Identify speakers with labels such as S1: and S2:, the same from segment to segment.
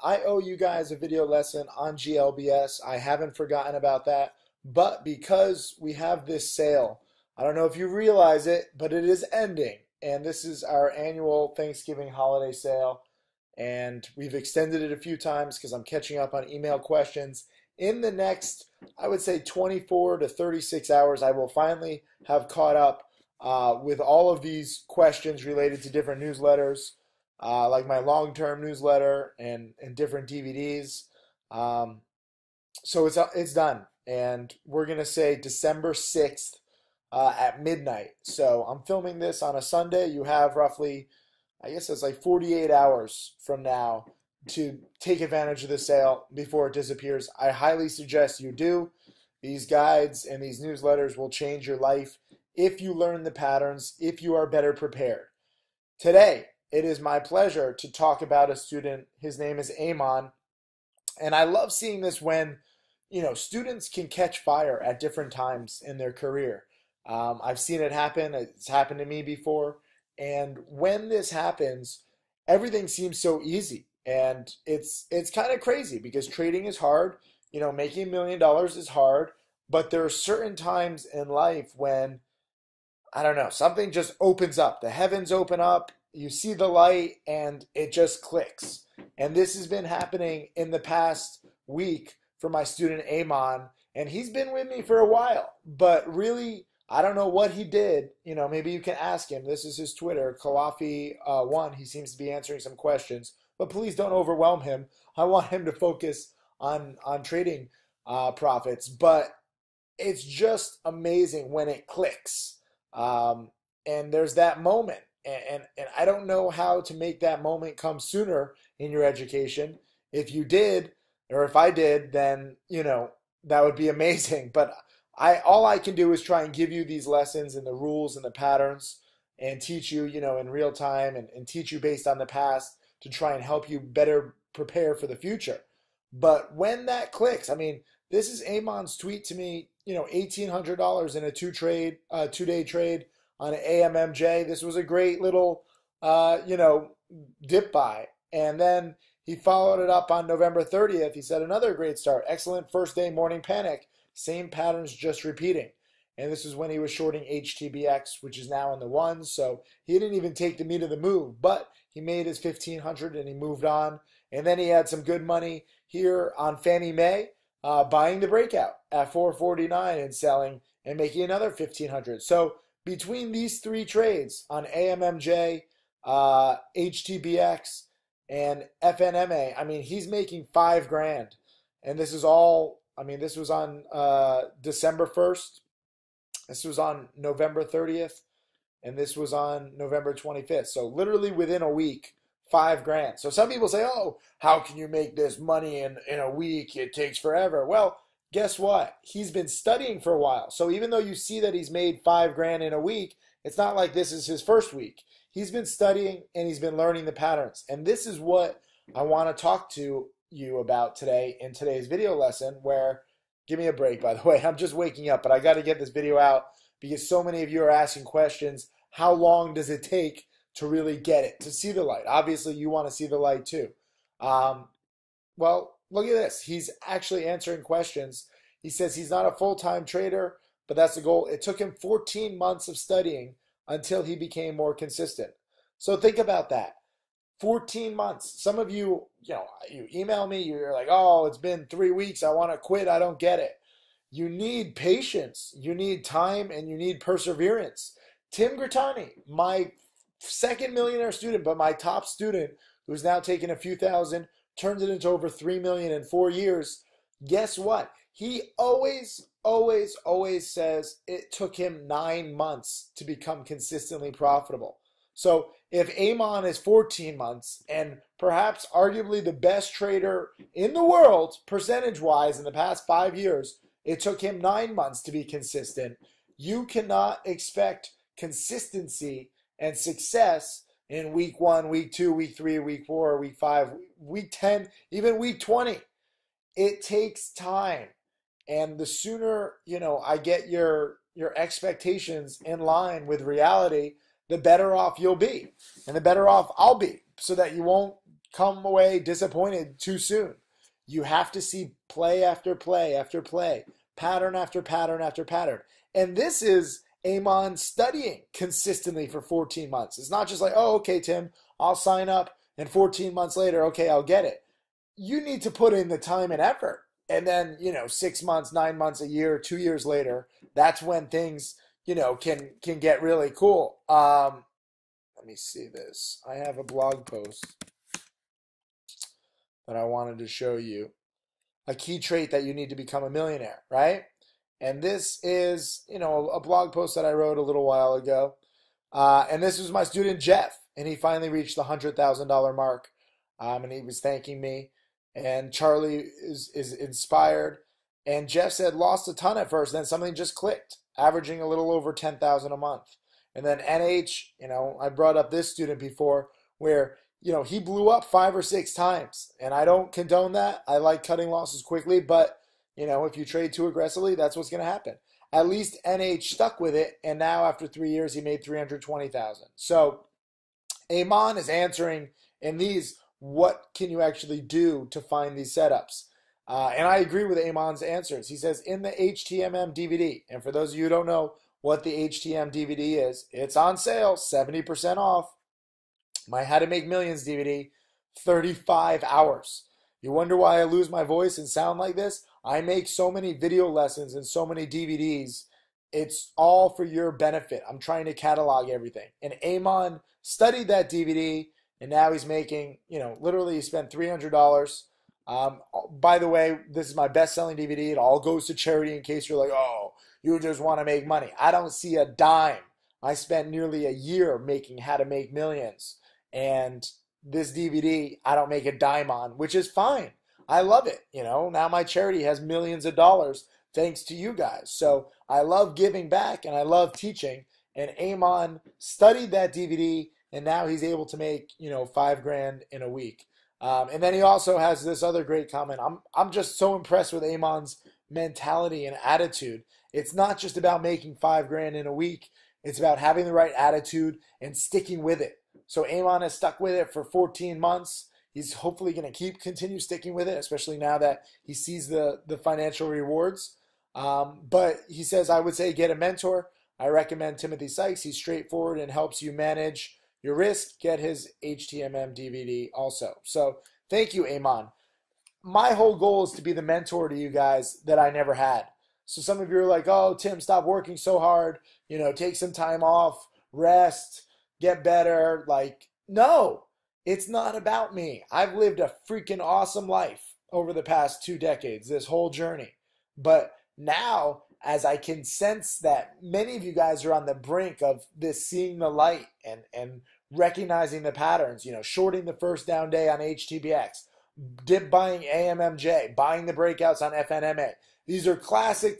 S1: I owe you guys a video lesson on GLBS. I haven't forgotten about that. But because we have this sale, I don't know if you realize it, but it is ending. And this is our annual Thanksgiving holiday sale. And we've extended it a few times because I'm catching up on email questions. In the next, I would say 24 to 36 hours, I will finally have caught up with all of these questions related to different newsletters, like my long-term newsletter and different DVDs. So it's done, and we're gonna say December 6th at midnight. So I'm filming this on a Sunday. You have roughly, I guess it's like 48 hours from now to take advantage of the sale before it disappears. I highly suggest you do. These guides and these newsletters will change your life if you learn the patterns, if you are better prepared. Today, it is my pleasure to talk about a student. His name is Amon, and I love seeing this when, students can catch fire at different times in their career. I've seen it happen. It's happened to me before. And when this happens, everything seems so easy. And it's kind of crazy because trading is hard. Making $1 million is hard. But there are certain times in life when, I don't know, something just opens up. The heavens open up. You see the light and it just clicks. And this has been happening in the past week for my student Amon. And he's been with me for a while. But really, I don't know what he did. Maybe you can ask him. This is his Twitter, Kalafi1. He seems to be answering some questions. But please don't overwhelm him. I want him to focus on trading profits. But it's just amazing when it clicks. And there's that moment. And I don't know how to make that moment come sooner in your education. If you did, or if I did, then, that would be amazing. But all I can do is try and give you these lessons and the rules and the patterns and teach you, in real time and teach you based on the past to try and help you better prepare for the future. But when that clicks, this is Amon's tweet to me, $1,800 in a two-day trade on an AMMJ. This was a great little, dip buy. And then he followed it up on November 30th. He said, another great start. Excellent first day morning panic. Same patterns just repeating. And this is when he was shorting HTBX, which is now in the ones. So he didn't even take the meat of the move, but he made his 1,500 and he moved on. And then he had some good money here on Fannie Mae, buying the breakout at 449 and selling and making another 1,500. So between these three trades on AMMJ, HTBX, and FNMA, he's making $5,000. And this is all, this was on December 1st. This was on November 30th. And this was on November 25th. So literally within a week, $5,000. So some people say, oh, how can you make this money in a week? It takes forever. Well, guess what? He's been studying for a while. So even though you see that he's made $5,000 in a week, it's not like this is his first week. He's been studying and he's been learning the patterns. And this is what I want to talk to you about today in today's video lesson where, give me a break, by the way. I'm just waking up, but I got to get this video out because so many of you are asking questions. How long does it take to really get it, to see the light? Obviously, you want to see the light too. Well, look at this. He's actually answering questions. He says he's not a full-time trader, but that's the goal. It took him 14 months of studying until he became more consistent. So think about that. 14 months. Some of you, you email me, you're like, oh, it's been 3 weeks. I want to quit. I don't get it. You need patience. You need time, and you need perseverance. Tim Grattani, my second millionaire student, but my top student, who's now taken a few thousand, turned it into over 3 million in 4 years. Guess what? He always says it took him 9 months to become consistently profitable. So if Amon is 14 months and perhaps arguably the best trader in the world, percentage-wise, in the past 5 years, it took him 9 months to be consistent. You cannot expect consistency and success in week 1, week 2, week 3, week 4, week 5, week 10, even week 20. It takes time. And the sooner, I get your expectations in line with reality, the better off you'll be. And the better off I'll be, so that you won't come away disappointed too soon. You have to see play after play after play, pattern after pattern after pattern. And this is Amon studying consistently for 14 months. It's not just like, oh, okay, Tim, I'll sign up, and 14 months later, okay, I'll get it. You need to put in the time and effort. And then, 6 months, 9 months, a year, 2 years later, that's when things, can get really cool. Let me see this. I have a blog post that I wanted to show you. A key trait that you need to become a millionaire, right? And this is, a blog post that I wrote a little while ago. And this was my student Jeff, and he finally reached the $100,000 mark. And he was thanking me. And Charlie is inspired. And Jeff said lost a ton at first, then something just clicked, averaging a little over 10,000 a month. And then NH, I brought up this student before where, he blew up 5 or 6 times. And I don't condone that. I like cutting losses quickly, but if you trade too aggressively, that's what's going to happen. At least NH stuck with it, and now after 3 years, he made 320,000. So Amon is answering in these, what can you actually do to find these setups? And I agree with Amon's answers. He says in the HTMM DVD, and for those of you who don't know what the HTM DVD is, it's on sale, 70% off. My How to Make Millions DVD, 35 hours. You wonder why I lose my voice and sound like this? I make so many video lessons and so many DVDs. It's all for your benefit. I'm trying to catalog everything. And Amon studied that DVD, and now he's making, literally he spent $300. By the way, this is my best-selling DVD. It all goes to charity in case you're like, oh, you just want to make money. I don't see a dime. I spent nearly a year making How to Make Millions. And this DVD, I don't make a dime on, which is fine. I love it. Now my charity has millions of dollars thanks to you guys. So I love giving back and I love teaching. And Amon studied that DVD, and now he's able to make, $5,000 in a week. And then he also has this other great comment. I'm just so impressed with Amon's mentality and attitude. It's not just about making $5,000 in a week. It's about having the right attitude and sticking with it. So Amon has stuck with it for 14 months. He's hopefully going to continue sticking with it, especially now that he sees the financial rewards. But he says, I would say get a mentor. I recommend Timothy Sykes. He's straightforward and helps you manage your risk. Get his HTMM DVD also. So thank you, Amon. My whole goal is to be the mentor to you guys that I never had. So some of you are like, oh, Tim, stop working so hard. Take some time off, rest, get better. Like, no, it's not about me. I've lived a freaking awesome life over the past 2 decades, this whole journey. But now, as I can sense that many of you guys are on the brink of this seeing the light and recognizing the patterns, shorting the first down day on HTBX, dip buying AMMJ, buying the breakouts on FNMA. These are classic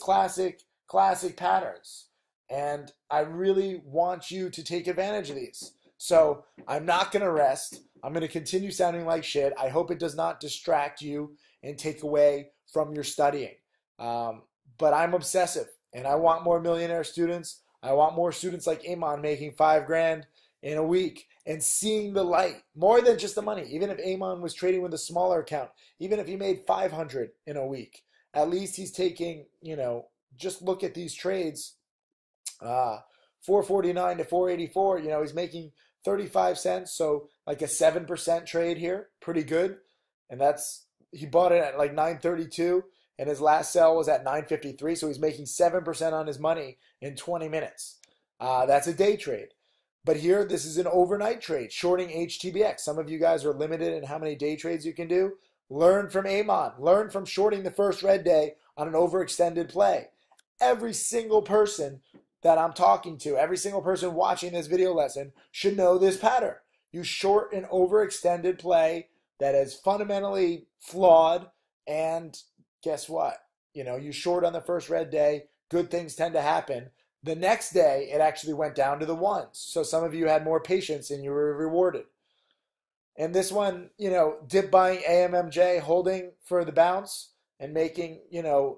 S1: patterns. And I really want you to take advantage of these. So I'm not going to rest. I'm going to continue sounding like shit. I hope it does not distract you and take away from your studying. But I'm obsessive, and I want more millionaire students. I want more students like Amon making $5,000 in a week and seeing the light, more than just the money. Even if Amon was trading with a smaller account, even if he made $500 in a week, at least he's taking, just look at these trades, 449 to 484, he's making 35 cents. So like a 7% trade here, pretty good. And he bought it at like 932. And his last sell was at 953, so he's making 7% on his money in 20 minutes. That's a day trade. But here, this is an overnight trade, shorting HTBX. Some of you guys are limited in how many day trades you can do. Learn from Amon. Learn from shorting the first red day on an overextended play. Every single person that I'm talking to, every single person watching this video lesson should know this pattern. You short an overextended play that is fundamentally flawed, and guess what? You short on the first red day, good things tend to happen. The next day, it actually went down to the ones. So some of you had more patience and you were rewarded. And this one, dip buying AMMJ, holding for the bounce and making,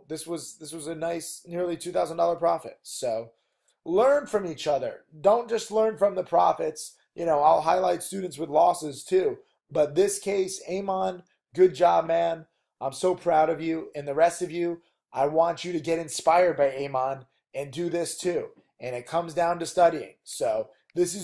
S1: this was a nice, nearly $2,000 profit. So learn from each other. Don't just learn from the profits. I'll highlight students with losses too. But this case, Amon, good job, man. I'm so proud of you. And the rest of you, I want you to get inspired by Amon and do this too. And it comes down to studying. So this is